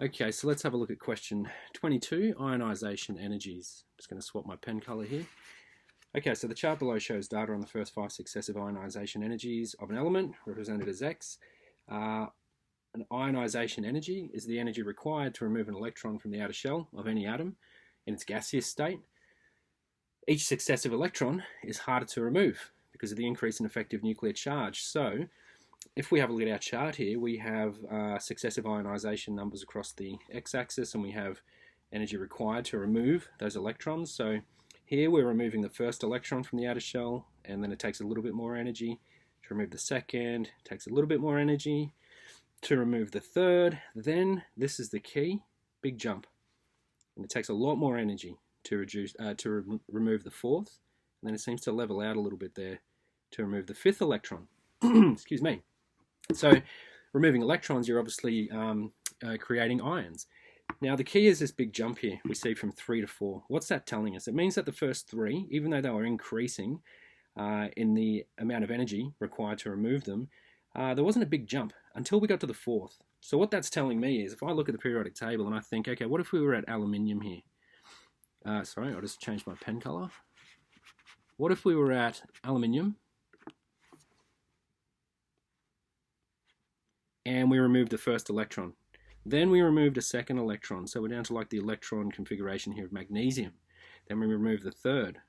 Okay, so let's have a look at question 22, ionisation energies. I'm just going to swap my pen colour here. Okay, so the chart below shows data on the first 5 successive ionisation energies of an element, represented as X. An ionisation energy is the energy required to remove an electron from the outer shell of any atom in its gaseous state. Each successive electron is harder to remove because of the increase in effective nuclear charge. So, if we have a look at our chart here, we have successive ionisation numbers across the x-axis, and we have energy required to remove those electrons. So here we're removing the first electron from the outer shell, and then it takes a little bit more energy to remove the second, it takes a little bit more energy to remove the third. Then, this is the key, big jump, and it takes a lot more energy to remove the fourth, and then it seems to level out a little bit there to remove the fifth electron. Excuse me. So removing electrons, you're obviously creating ions. Now the key is this big jump here we see from 3 to 4. What's that telling us? It means that the first 3, even though they were increasing in the amount of energy required to remove them, there wasn't a big jump until we got to the 4th. So what that's telling me is, if I look at the periodic table and I think, okay, what if we were at aluminium here? Sorry, I'll just change my pen color. What if we were at aluminium and we removed the first electron? Then we removed a second electron, so we're down to like the electron configuration here of magnesium. Then we remove the third.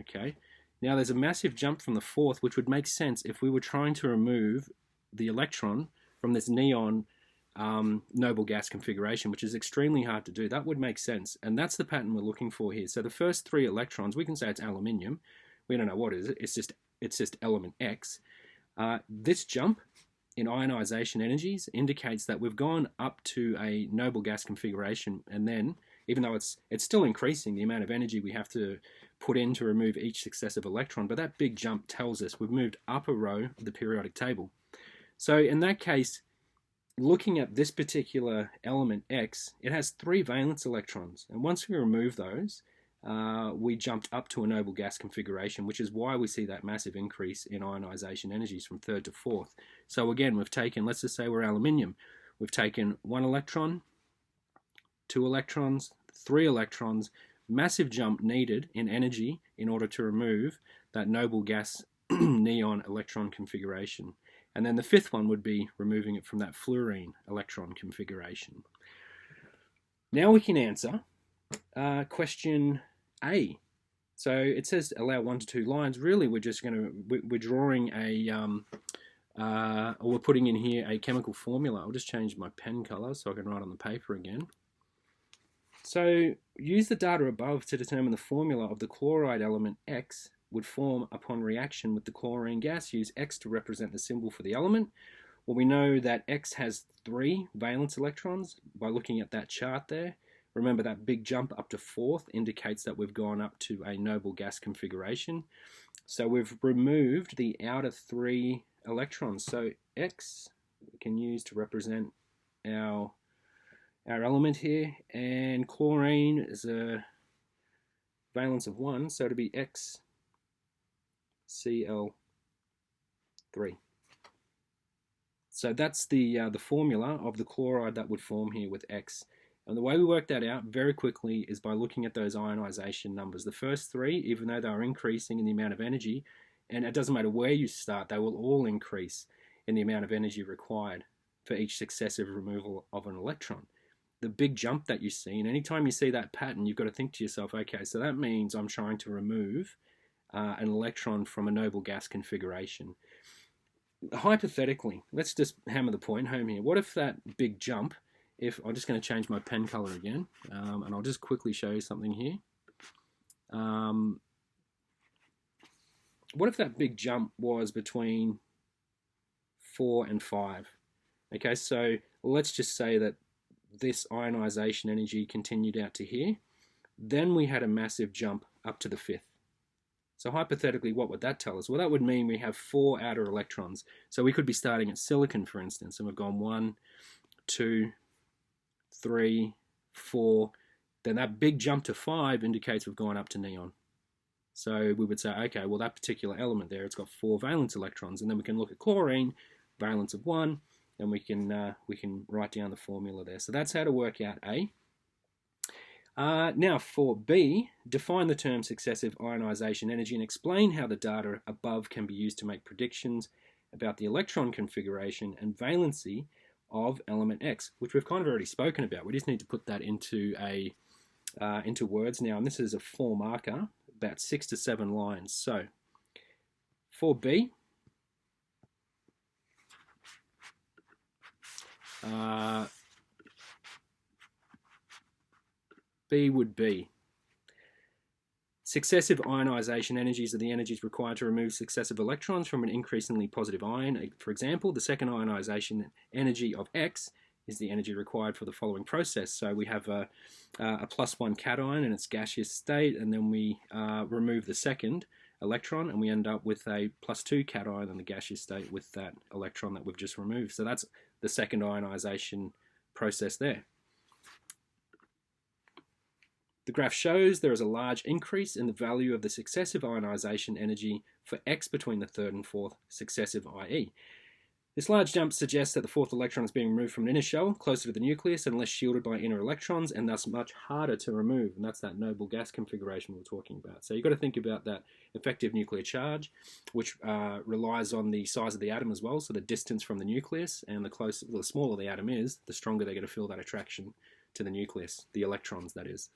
Okay, now there's a massive jump from the 4th, which would make sense if we were trying to remove the electron from this neon noble gas configuration, which is extremely hard to do. That would make sense, and that's the pattern we're looking for here. So the first 3 electrons, we can say it's aluminium. We don't know what it is. It's just element X. This jump in ionization energies indicates that we've gone up to a noble gas configuration, and then, even though it's still increasing the amount of energy we have to put in to remove each successive electron, but that big jump tells us we've moved up a row of the periodic table. So in that case, looking at this particular element X, it has 3 valence electrons, and once we remove those, we jumped up to a noble gas configuration, which is why we see that massive increase in ionization energies from 3rd to 4th. So again, we've taken, let's just say we're aluminium, we've taken 1 electron, 2 electrons, 3 electrons, massive jump needed in energy in order to remove that noble gas neon electron configuration. And then the 5th one would be removing it from that fluorine electron configuration. Now we can answer question A. So it says allow 1 to 2 lines. Really, we're just we're drawing a or we're putting in here a chemical formula. I'll just change my pen color so I can write on the paper again. So use the data above to determine the formula of the chloride element X would form upon reaction with the chlorine gas. Use X to represent the symbol for the element. Well, we know that X has 3 valence electrons by looking at that chart there. Remember, that big jump up to 4th indicates that we've gone up to a noble gas configuration. So we've removed the outer 3 electrons. So X we can use to represent our element here, and chlorine is a valence of 1, so it'll be XCl3. So that's the formula of the chloride that would form here with X. And the way we work that out very quickly is by looking at those ionization numbers. The first 3, even though they are increasing in the amount of energy, and it doesn't matter where you start, they will all increase in the amount of energy required for each successive removal of an electron. The big jump that you see, and anytime you see that pattern, you've got to think to yourself, okay, so that means I'm trying to remove an electron from a noble gas configuration. Hypothetically, let's just hammer the point home here. What if that big jump, I'm just going to change my pen color again, and I'll just quickly show you something here. What if that big jump was between 4 and 5? Okay, so let's just say that this ionization energy continued out to here. Then we had a massive jump up to the 5th. So hypothetically, what would that tell us? Well, that would mean we have 4 outer electrons. So we could be starting at silicon, for instance, and we've gone 1, 2, 3, 4. Then that big jump to 5 indicates we've gone up to neon. So we would say, okay, well, that particular element there, it's got 4 valence electrons. And then we can look at chlorine, valence of 1, then we can write down the formula there. So that's how to work out A. Now for B, define the term successive ionization energy and explain how the data above can be used to make predictions about the electron configuration and valency of element X, which we've kind of already spoken about. We just need to put that into into words now, and this is a 4 marker, about 6 to 7 lines. So for B, B would be successive ionization energies are the energies required to remove successive electrons from an increasingly positive ion. For example, the second ionization energy of X is the energy required for the following process. So we have a +1 cation in its gaseous state, and then we remove the second electron, and we end up with a +2 cation in the gaseous state with that electron that we've just removed. So that's the second ionization process there. The graph shows there is a large increase in the value of the successive ionization energy for X between the third and fourth successive IE. This large jump suggests that the fourth electron is being removed from an inner shell, closer to the nucleus and less shielded by inner electrons, and thus much harder to remove. And that's that noble gas configuration we were talking about. So you've got to think about that effective nuclear charge, which relies on the size of the atom as well, so the distance from the nucleus, and the smaller the atom is, the stronger they're going to feel that attraction to the nucleus, the electrons, that is.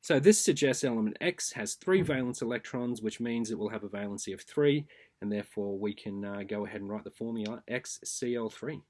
So this suggests element X has 3 valence electrons, which means it will have a valency of 3, and therefore we can go ahead and write the formula XCl3.